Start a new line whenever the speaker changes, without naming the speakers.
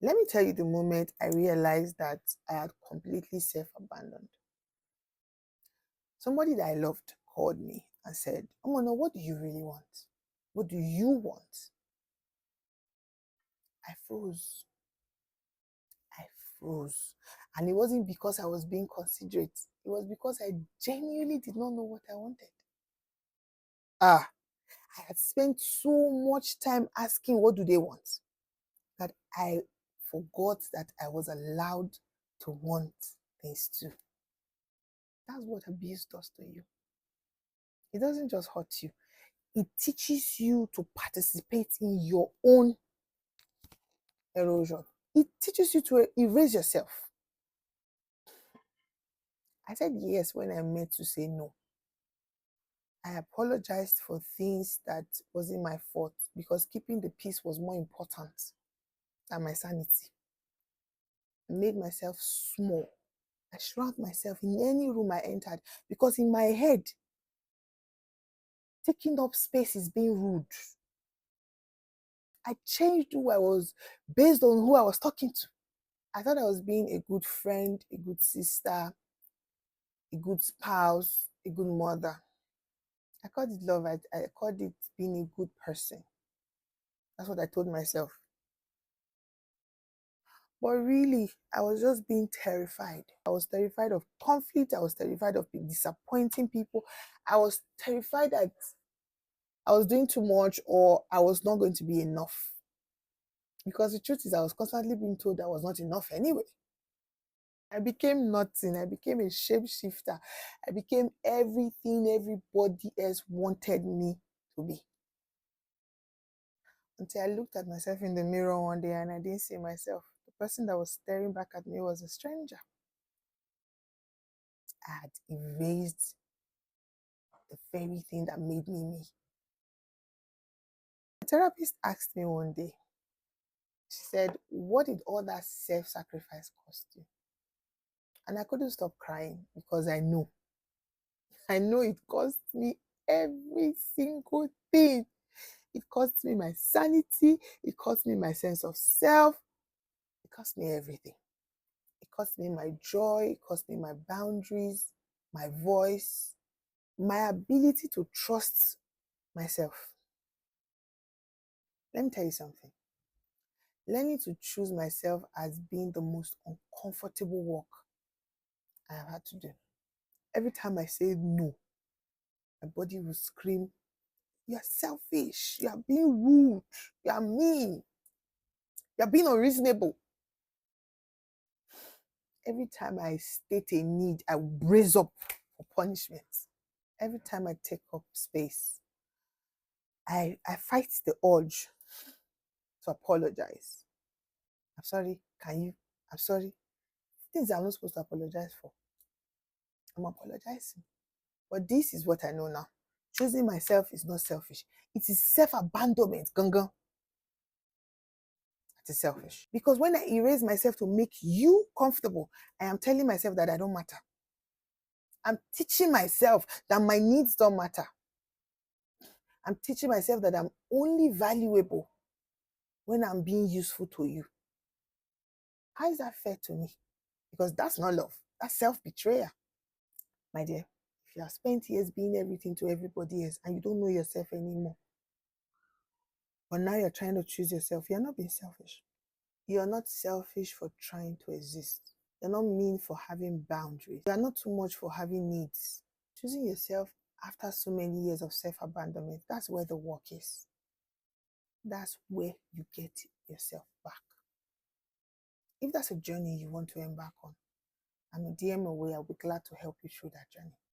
Let me tell you the moment I realized that I had completely self-abandoned. Somebody that I loved called me and said, Omono, what do you really want? What do you want? I froze. I froze. And it wasn't because I was being considerate. It was because I genuinely did not know what I wanted. I had spent so much time asking what do they want that I forgot that I was allowed to want things too. That's what abuse does to you. It doesn't just hurt you. It teaches you to participate in your own erosion. It teaches you to erase yourself. I said yes when I meant to say no. I apologized for things that wasn't my fault because keeping the peace was more important than my sanity. I made myself small. I shrank myself in any room I entered because in my head, taking up space is being rude. I changed who I was based on who I was talking to. I thought I was being a good friend, a good sister, a good spouse, a good mother. I called it love. I called it being a good person. That's what I told myself. But really, I was just being terrified. I was terrified of conflict. I was terrified of disappointing people. I was terrified that I was doing too much or I was not going to be enough. Because the truth is, I was constantly being told I was not enough anyway. I became nothing. I became a shapeshifter. I became everything everybody else wanted me to be. Until I looked at myself in the mirror one day and I didn't see myself. The person that was staring back at me was a stranger. I had erased the very thing that made me me. The therapist asked me one day, she said, what did all that self-sacrifice cost you? And I couldn't stop crying because I know it cost me every single thing. It cost me my sanity. It cost me my sense of self. It cost me everything. It cost me my joy. It cost me my boundaries, my voice, my ability to trust myself. Let me tell you something. Learning to choose myself as being the most uncomfortable work I have had to do. Every time I say no, my body will scream, you're selfish, you're being rude, you're mean, you're being unreasonable. Every time I state a need, I brace up for punishment. Every time I take up space, I fight the urge to apologize. I'm sorry, can you? I'm sorry. Things I'm not supposed to apologize for. I'm apologizing. But this is what I know now. Choosing myself is not selfish. It is self-abandonment, gangan. That is selfish. Because when I erase myself to make you comfortable, I am telling myself that I don't matter. I'm teaching myself that my needs don't matter. I'm teaching myself that I'm only valuable when I'm being useful to you. How is that fair to me? Because that's not love. That's self-betrayal. My dear, if you have spent years being everything to everybody else and you don't know yourself anymore, but now you're trying to choose yourself, you're not being selfish. You're not selfish for trying to exist. You're not mean for having boundaries. You're not too much for having needs. Choosing yourself after so many years of self-abandonment, that's where the work is. That's where you get yourself back. If that's a journey you want to embark on, I'm a DM away. I'll be glad to help you through that journey.